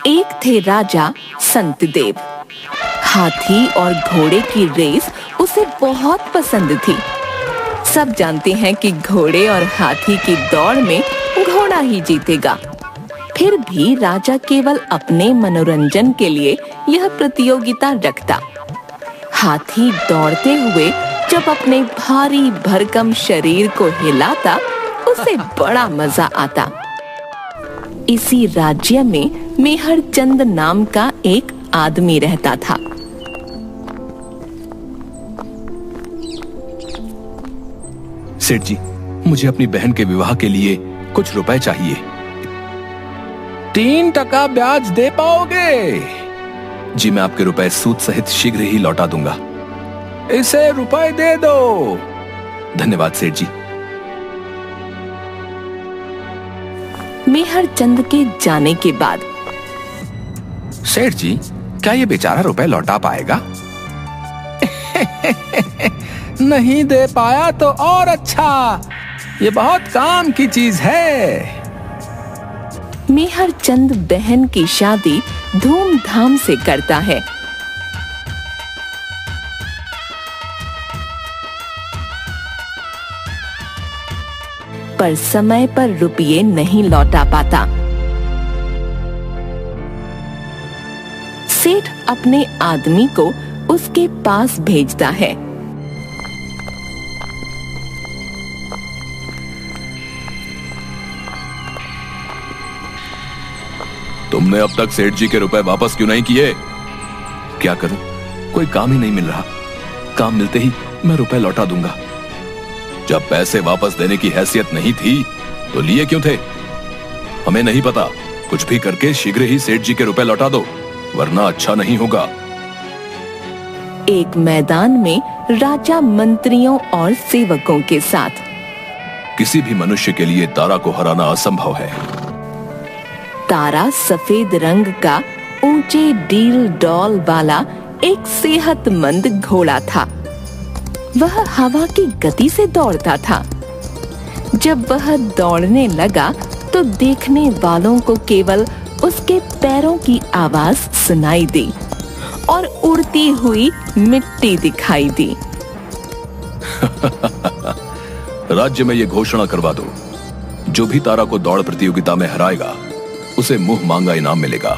एक थे राजा संतदेव। हाथी और घोड़े की रेस उसे बहुत पसंद थी। सब जानते हैं कि घोड़े और हाथी की दौड़ में घोड़ा ही जीतेगा। फिर भी राजा केवल अपने मनोरंजन के लिए यह प्रतियोगिता रखता। हाथी दौड़ते हुए जब अपने भारी भरकम शरीर को हिलाता, उसे बड़ा मजा आता। इसी राज्य में मेहरचंद नाम का एक आदमी रहता था। सेठ जी, मुझे अपनी बहन के विवाह के लिए कुछ रुपए चाहिए। 3% ब्याज दे पाओगे? जी, मैं आपके रुपए सूद सहित शीघ्र ही लौटा दूंगा। इसे रुपए दे दो। धन्यवाद सेठ जी। मेहरचंद के जाने के बाद सेठ जी, क्या ये बेचारा रुपए लौटा पाएगा? नहीं दे पाया तो और अच्छा, ये बहुत काम की चीज है। मेहरचंद बहन की शादी धूमधाम से करता है। पर समय पर रुपये नहीं लौटा पाता। सेठ अपने आदमी को उसके पास भेजता है। तुमने अब तक सेठ जी के रुपए वापस क्यों नहीं किए? क्या करूं, कोई काम ही नहीं मिल रहा। काम मिलते ही मैं रुपए लौटा दूंगा। जब पैसे वापस देने की हैसियत नहीं थी तो लिए क्यों थे? हमें नहीं पता, कुछ भी करके शीघ्र ही सेठ जी के रुपए लौटा दो, वरना अच्छा नहीं होगा। एक मैदान में राजा मंत्रियों और सेवकों के साथ। किसी भी मनुष्य के लिए तारा को हराना असंभव है। तारा सफेद रंग का ऊंचे डील डॉल वाला एक सेहतमंद घोड़ा था। वह हवा की गति से दौड़ता था। जब वह दौड़ने लगा तो देखने वालों को केवल उसके पैरों की आवाज सुनाई दी और उड़ती हुई मिट्टी दिखाई दी। राज्य में ये घोषणा करवा दो, जो भी तारा को दौड़ प्रतियोगिता में हराएगा उसे मुंह मांगा इनाम मिलेगा।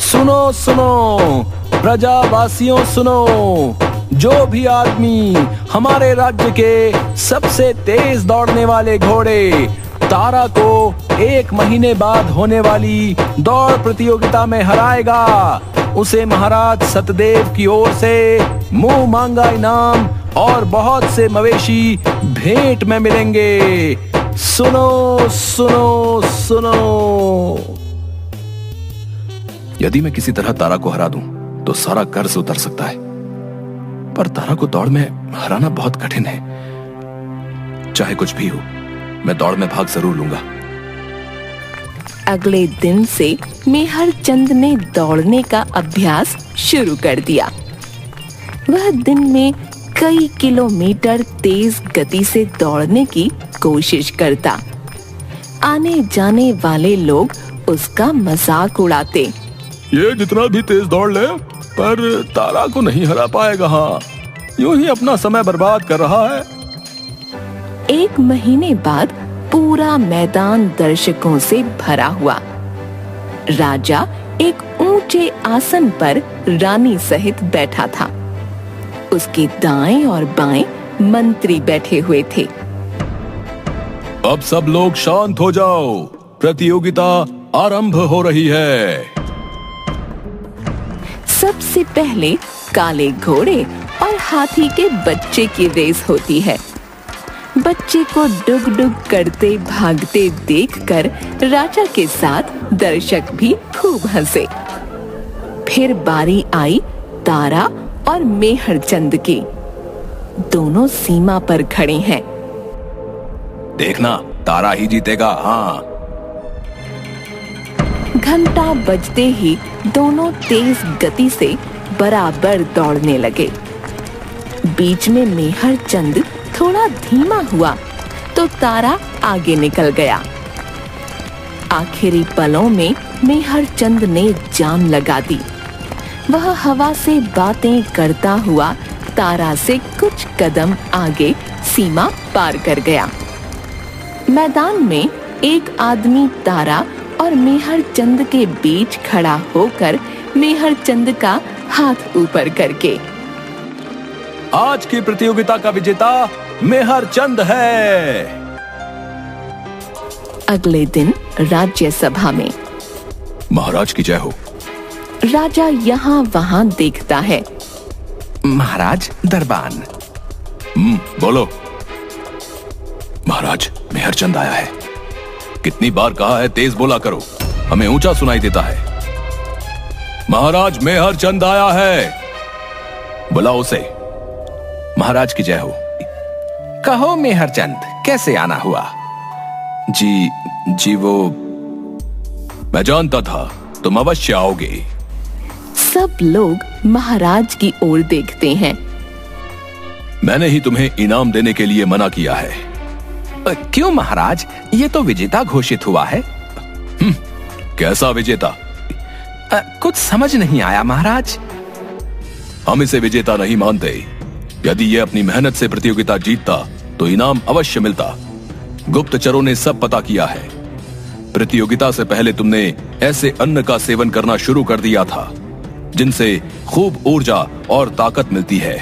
सुनो सुनो प्रजावासियों, सुनो, जो भी आदमी हमारे राज्य के सबसे तेज दौड़ने वाले घोड़े तारा को 1 महीने बाद होने वाली दौड़ प्रतियोगिता में हराएगा, उसे महाराज सतदेव की ओर से मुंह मांगा इनाम और बहुत से मवेशी भेंट में मिलेंगे। सुनो सुनो सुनो। यदि मैं किसी तरह तारा को हरा दूं तो सारा कर्ज उतर सकता है, पर तारा को दौड़ में हराना बहुत कठिन है। चाहे कुछ भी हो, मैं दौड़ में भाग जरूर लूंगा। अगले दिन से मेहरचंद ने दौड़ने का अभ्यास शुरू कर दिया। वह दिन में कई किलोमीटर तेज गति से दौड़ने की कोशिश करता। आने जाने वाले लोग उसका मजाक उड़ाते। ये जितना भी तेज दौड़ ले, पर तारा को नहीं हरा पाएगा। हाँ, यूं ही अपना समय बर्बाद कर रहा है। 1 महीने बाद पूरा मैदान दर्शकों से भरा हुआ। राजा एक ऊंचे आसन पर रानी सहित बैठा था। उसके दाएं और बाएं मंत्री बैठे हुए थे। अब सब लोग शांत हो जाओ, प्रतियोगिता आरंभ हो रही है। सबसे पहले काले घोड़े और हाथी के बच्चे की रेस होती है। बच्चे को डुग डुग करते भागते देखकर राजा के साथ दर्शक भी खूब हंसे। फिर बारी आई तारा और मेहरचंद की। दोनों सीमा पर खड़े हैं। देखना, तारा ही जीतेगा। हाँ। घंटा बजते ही दोनों तेज गति से बराबर दौड़ने लगे। बीच में मेहरचंद थोड़ा धीमा हुआ तो तारा आगे निकल गया। आखिरी पलों में मेहर चंद ने जान लगा दी। वह हवा से बातें करता हुआ तारा से कुछ कदम आगे सीमा पार कर गया। मैदान में एक आदमी तारा और मेहर चंद के बीच खड़ा होकर मेहर चंद का हाथ ऊपर करके, आज की प्रतियोगिता का विजेता मेहर चंद है। अगले दिन राज्यसभा में महाराज की जय हो। राजा यहाँ वहाँ देखता है। महाराज दरबान। बोलो। महाराज मेहर चंद आया है। कितनी बार कहा है तेज बोला करो, हमें ऊंचा सुनाई देता है। महाराज मेहर चंद आया है, बुलाओ उसे। महाराज की जय हो। कहो मेहर चंद, कैसे आना हुआ? जी वो मैं जानता था तुम अवश्य आओगे। सब लोग महाराज की ओर देखते हैं। मैंने ही तुम्हें इनाम देने के लिए मना किया है। क्यों महाराज, ये तो विजेता घोषित हुआ है। कैसा विजेता? कुछ समझ नहीं आया महाराज। हम इसे विजेता नहीं मानते। यदि ये अपनी मेहनत से प्रतियोगिता जीतता तो इनाम अवश्य मिलता। गुप्तचरों ने सब पता किया है। प्रतियोगिता से पहले तुमने ऐसे अन्न का सेवन करना शुरू कर दिया था जिनसे खूब ऊर्जा और ताकत मिलती है।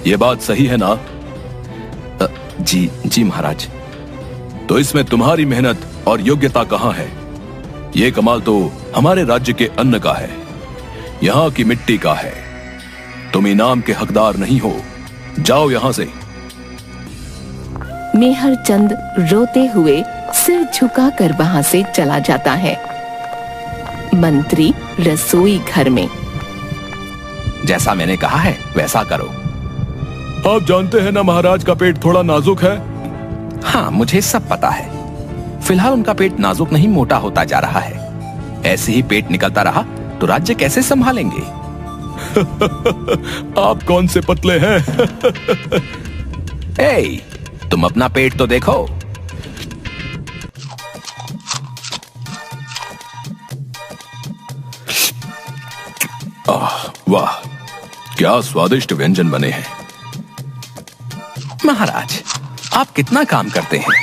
ये बात सही है ना? जी महाराज। तो इसमें तुम्हारी मेहनत और योग्यता कहाँ है? ये कमाल तो हमारे राज्य के अन्न का है, यहाँ की मिट्टी का है। तुम इनाम के हकदार नहीं हो, जाओ यहाँ से। मेहर चंद रोते हुए सिर झुकाकर वहां से चला जाता है। मंत्री रसोई घर में। जैसा मैंने कहा है वैसा करो। आप जानते हैं ना महाराज का पेट थोड़ा नाजुक है। हाँ, मुझे सब पता है। फिलहाल उनका पेट नाजुक नहीं, मोटा होता जा रहा है। ऐसे ही पेट निकलता रहा तो राज्य कैसे संभालेंगे? आप कौन से पतले हैं? तुम अपना पेट तो देखो। वाह, क्या स्वादिष्ट व्यंजन बने हैं। महाराज, आप कितना काम करते हैं।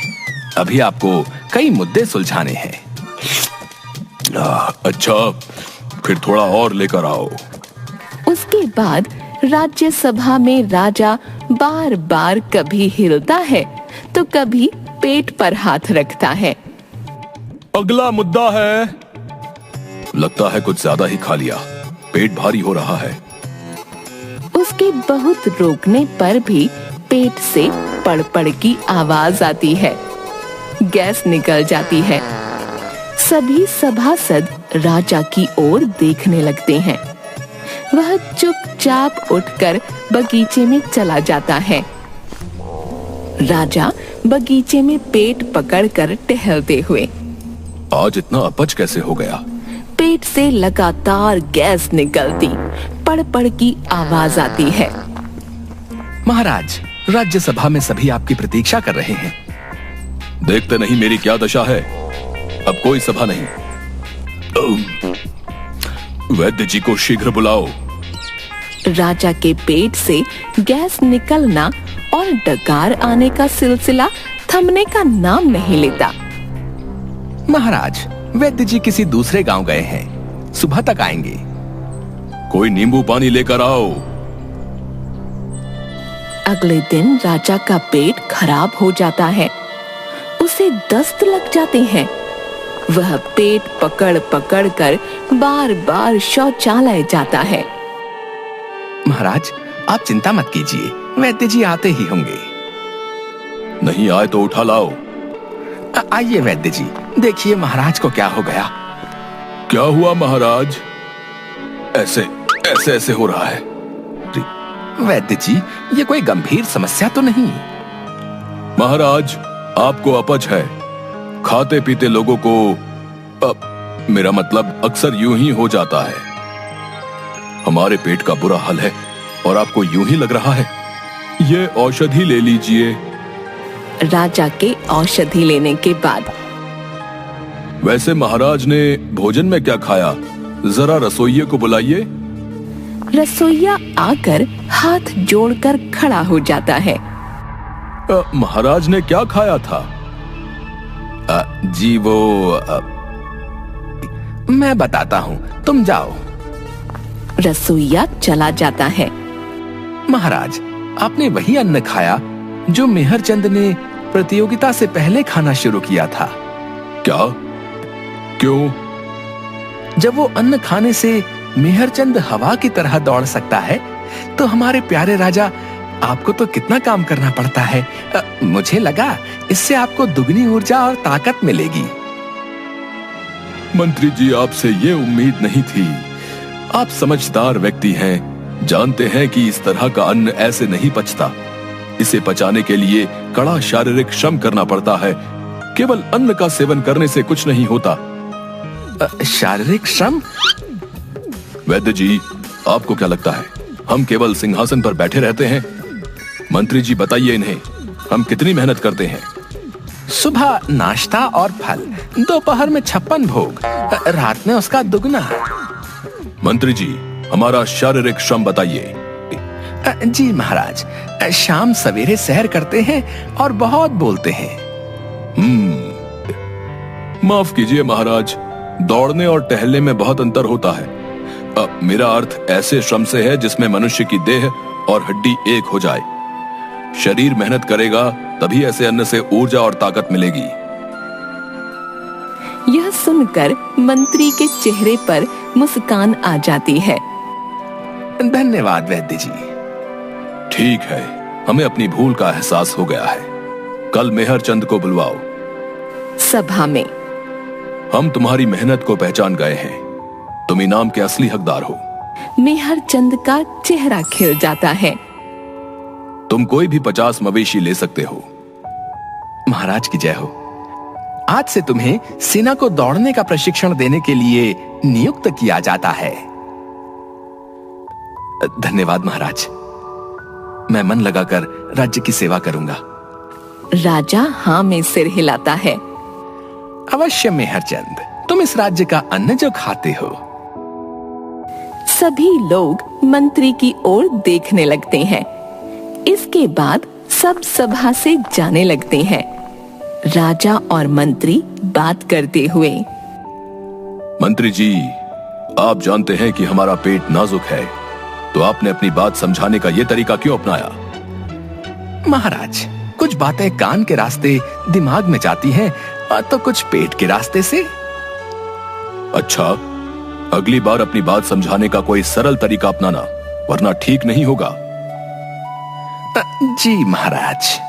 अभी आपको कई मुद्दे सुलझाने हैं। अच्छा, फिर थोड़ा और लेकर आओ। उसके बाद राज्यसभा में राजा बार बार कभी हिलता है तो कभी पेट पर हाथ रखता है। अगला मुद्दा है। लगता है कुछ ज्यादा ही खा लिया, पेट भारी हो रहा है। उसके बहुत रोकने पर भी पेट से पड़ की आवाज आती है। गैस निकल जाती है। सभी सभासद राजा की ओर देखने लगते हैं। वह चुपचाप उठकर बगीचे में चला जाता है। राजा बगीचे में पेट पकड़कर टहलते हुए। आज इतना अपच कैसे हो गया? पेट से लगातार गैस निकलती, पड़ की आवाज आती है। महाराज, राज्यसभा में सभी आपकी प्रतीक्षा कर रहे हैं। देखते नहीं मेरी क्या दशा है। अब कोई सभा नहीं। वैद्य जी को शीघ्र बुलाओ। राजा के पेट से गैस निकलना और डकार आने का सिलसिला थमने का नाम नहीं लेता। महाराज, वैद्य जी किसी दूसरे गांव गए हैं, सुबह तक आएंगे। कोई नींबू पानी लेकर आओ। अगले दिन राजा का पेट खराब हो जाता है। उसे दस्त लग जाते हैं। वह पेट पकड़ कर बार बार शौचालय जाता है। महाराज, आप चिंता मत कीजिए, वैद्य जी आते ही होंगे। नहीं आए तो उठा लाओ। आइए वैद्य जी, देखिए महाराज को क्या हो गया। क्या हुआ महाराज? ऐसे ऐसे हो रहा है। वैद्य जी, ये कोई गंभीर समस्या तो नहीं? महाराज, आपको अपच है। खाते पीते लोगों को मेरा मतलब अक्सर यूं ही हो जाता है। हमारे पेट का बुरा हाल है और आपको यूं ही लग रहा है। ये औषधि ले लीजिए। राजा के औषधि लेने के बाद वैसे महाराज ने भोजन में क्या खाया? जरा रसोइये को बुलाइए। रसोइया आकर हाथ जोड़कर खड़ा हो जाता है। महाराज ने क्या खाया था? जी वो मैं बताता हूँ, तुम जाओ। रसोइया चला जाता है। महाराज, आपने वही अन्न खाया जो मेहरचंद ने प्रतियोगिता से पहले खाना शुरू किया था। क्या? क्यों? जब वो अन्न खाने से मेहरचंद हवा की तरह दौड़ सकता है, तो हमारे प्यारे राजा, आपको तो कितना काम करना पड़ता है। मुझे लगा इससे आपको दुगनी ऊर्जा और ताकत मिलेगी। मंत्री जी, आपसे ये उम्मीद नहीं थी। आप समझदार व्यक्ति हैं, जानते हैं कि इस तरह का अन्न ऐसे नहीं पचता। इसे पचाने के लिए कड़ा शारीरिक श्रम करना पड़ता है। केवल अन्न का सेवन करने से कुछ नहीं होता। शारीरिक श्रम? वैद्य जी, आपको क्या लगता है हम केवल सिंहासन पर बैठे रहते हैं? मंत्री जी, बताइए इन्हें, हम कितनी मेहनत करते हैं। सुबह नाश्ता और फल, दोपहर में 56 भोग, रात में उसका दुगना। मंत्री जी, हमारा शारीरिक श्रम बताइए। जी महाराज, शाम सवेरे सैर करते हैं और बहुत बोलते हैं। माफ कीजिए महाराज, दौड़ने और टहलने में बहुत अंतर होता है। मेरा अर्थ ऐसे श्रम से है जिसमें मनुष्य की देह और हड्डी एक हो जाए। शरीर मेहनत करेगा तभी ऐसे अन्न से ऊर्जा और ताकत मिलेगी। यह सुनकर मंत्री के चेहरे पर मुस्कान आ जाती है। धन्यवाद वैद्य जी। ठीक है, हमें अपनी भूल का एहसास हो गया है। कल मेहरचंद को बुलवाओ। सभा में हम तुम्हारी मेहनत को पहचान गए हैं। तुम इनाम के असली हकदार हो। मेहरचंद का चेहरा खिल जाता है। तुम कोई भी 50 मवेशी ले सकते हो। महाराज की जय हो। आज से तुम्हें सेना को दौड़ने का प्रशिक्षण देने के लिए नियुक्त किया जाता है। धन्यवाद महाराज, मैं मन लगाकर राज्य की सेवा करूंगा। राजा हाँ में सिर हिलाता है। अवश्य मेहरचंद, तुम इस राज्य का अन्न जो खाते हो। सभी लोग मंत्री की ओर देखने लगते हैं। इसके बाद सब सभा से जाने लगते हैं, राजा और मंत्री बात करते हुए। मंत्री जी, आप जानते हैं कि हमारा पेट नाजुक है, तो आपने अपनी बात समझाने का यह तरीका क्यों अपनाया? महाराज, कुछ बातें कान के रास्ते दिमाग में जाती हैं और तो कुछ पेट के रास्ते से। अच्छा, अगली बार अपनी बात समझाने का कोई सरल तरीका अपनाना, वरना ठीक नहीं होगा। जी महाराज।